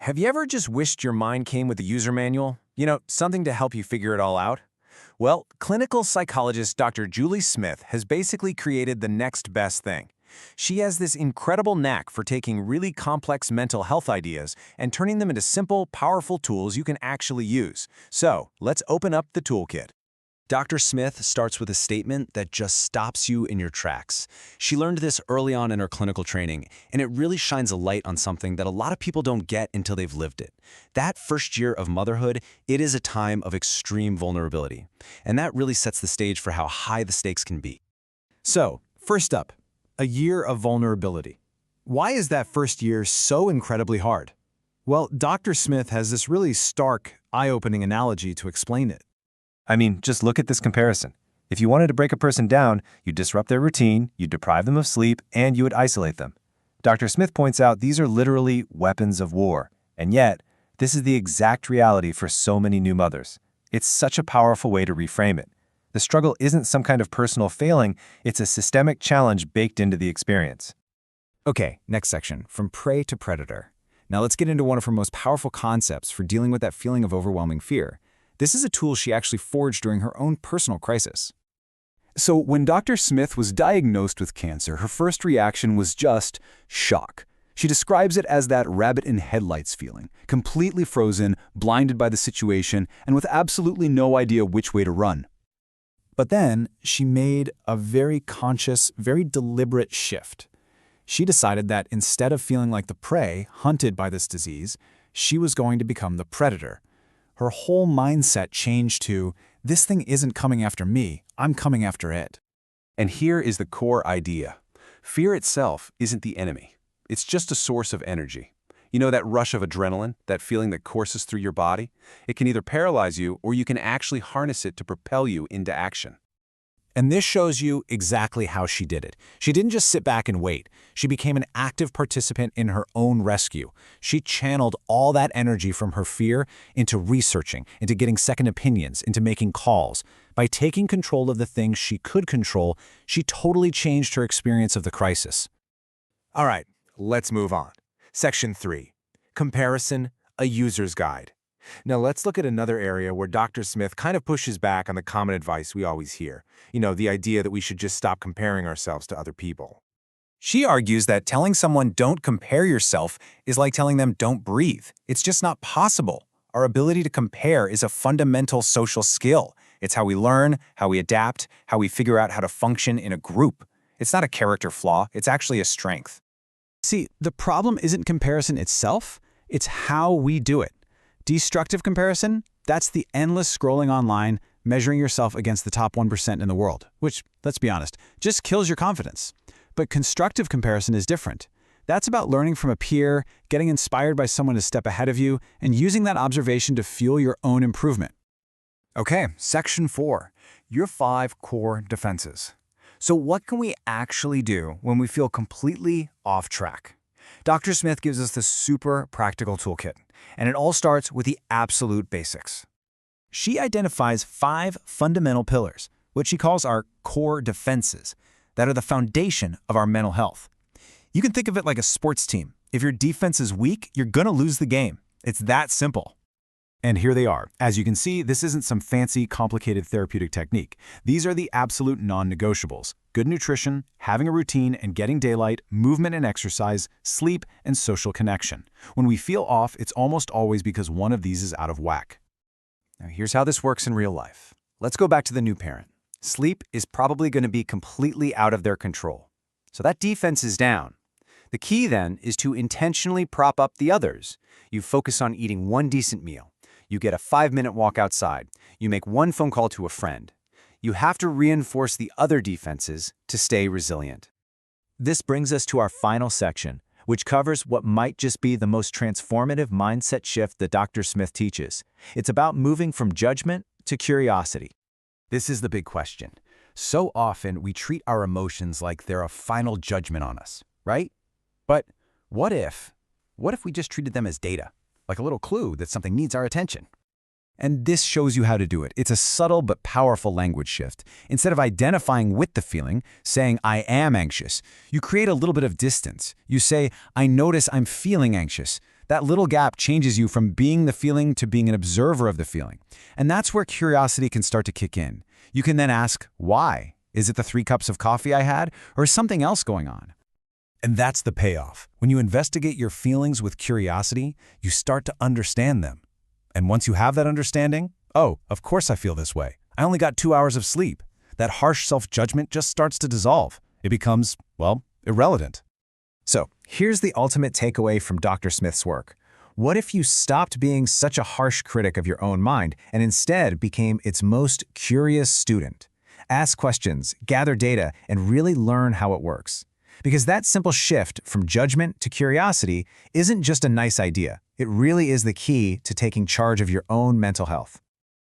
Have you ever just wished your mind came with a user manual? Something to help you figure it all out? Well, clinical psychologist Dr. Julie Smith has basically created the next best thing. She has this incredible knack for taking really complex mental health ideas and turning them into simple, powerful tools you can actually use. So, let's open up the toolkit. Dr. Smith starts with a statement that just stops you in your tracks. She learned this early on in her clinical training, and it really shines a light on something that a lot of people don't get until they've lived it. That first year of motherhood, it is a time of extreme vulnerability, and that really sets the stage for how high the stakes can be. So, first up, a year of vulnerability. Why is that first year so incredibly hard? Well, Dr. Smith has this really stark, eye-opening analogy to explain it. Just look at this comparison. If you wanted to break a person down, you'd disrupt their routine, you'd deprive them of sleep, and you would isolate them. Dr. Smith points out these are literally weapons of war. And yet, this is the exact reality for so many new mothers. It's such a powerful way to reframe it. The struggle isn't some kind of personal failing, it's a systemic challenge baked into the experience. Okay, next section, from prey to predator. Now let's get into one of her most powerful concepts for dealing with that feeling of overwhelming fear. This is a tool she actually forged during her own personal crisis. So when Dr. Smith was diagnosed with cancer, her first reaction was just shock. She describes it as that rabbit in headlights feeling, completely frozen, blinded by the situation, and with absolutely no idea which way to run. But then she made a very conscious, very deliberate shift. She decided that instead of feeling like the prey hunted by this disease, she was going to become the predator. Her whole mindset changed to, this thing isn't coming after me, I'm coming after it. And here is the core idea. Fear itself isn't the enemy. It's just a source of energy. That rush of adrenaline, that feeling that courses through your body? It can either paralyze you or you can actually harness it to propel you into action. And this shows you exactly how she did it. She didn't just sit back and wait. She became an active participant in her own rescue. She channeled all that energy from her fear into researching, into getting second opinions, into making calls. By taking control of the things she could control, she totally changed her experience of the crisis. All right, let's move on. Section 3. Comparison, a user's guide. Now let's look at another area where Dr. Smith kind of pushes back on the common advice we always hear. The idea that we should just stop comparing ourselves to other people. She argues that telling someone don't compare yourself is like telling them don't breathe. It's just not possible. Our ability to compare is a fundamental social skill. It's how we learn, how we adapt, how we figure out how to function in a group. It's not a character flaw, it's actually a strength. See, the problem isn't comparison itself, it's how we do it. Destructive comparison, that's the endless scrolling online, measuring yourself against the top 1% in the world, which, let's be honest, just kills your confidence. But constructive comparison is different. That's about learning from a peer, getting inspired by someone a step ahead of you, and using that observation to fuel your own improvement. Okay, section 4, your 5 core defenses. So what can we actually do when we feel completely off track? Dr. Smith gives us this super practical toolkit, and it all starts with the absolute basics. She identifies 5 fundamental pillars, which she calls our core defenses, that are the foundation of our mental health. You can think of it like a sports team. If your defense is weak, you're going to lose the game. It's that simple. And here they are. As you can see, this isn't some fancy, complicated therapeutic technique. These are the absolute non-negotiables. Good nutrition, having a routine and getting daylight, movement and exercise, sleep, and social connection. When we feel off, it's almost always because one of these is out of whack. Now, here's how this works in real life. Let's go back to the new parent. Sleep is probably going to be completely out of their control. So that defense is down. The key then is to intentionally prop up the others. You focus on eating one decent meal. You get a 5-minute walk outside. You make one phone call to a friend. You have to reinforce the other defenses to stay resilient. This brings us to our final section, which covers what might just be the most transformative mindset shift that Dr. Smith teaches. It's about moving from judgment to curiosity. This is the big question. So often we treat our emotions like they're a final judgment on us, right? But what if we just treated them as data? Like a little clue that something needs our attention. And this shows you how to do it. It's a subtle but powerful language shift. Instead of identifying with the feeling, saying, I am anxious, you create a little bit of distance. You say, I notice I'm feeling anxious. That little gap changes you from being the feeling to being an observer of the feeling. And that's where curiosity can start to kick in. You can then ask, why? Is it the 3 cups of coffee I had, or is something else going on? And that's the payoff. When you investigate your feelings with curiosity, you start to understand them. And once you have that understanding, oh, of course I feel this way. I only got 2 hours of sleep. That harsh self-judgment just starts to dissolve. It becomes, well, irrelevant. So, here's the ultimate takeaway from Dr. Smith's work. What if you stopped being such a harsh critic of your own mind and instead became its most curious student? Ask questions, gather data, and really learn how it works. Because that simple shift from judgment to curiosity isn't just a nice idea. It really is the key to taking charge of your own mental health.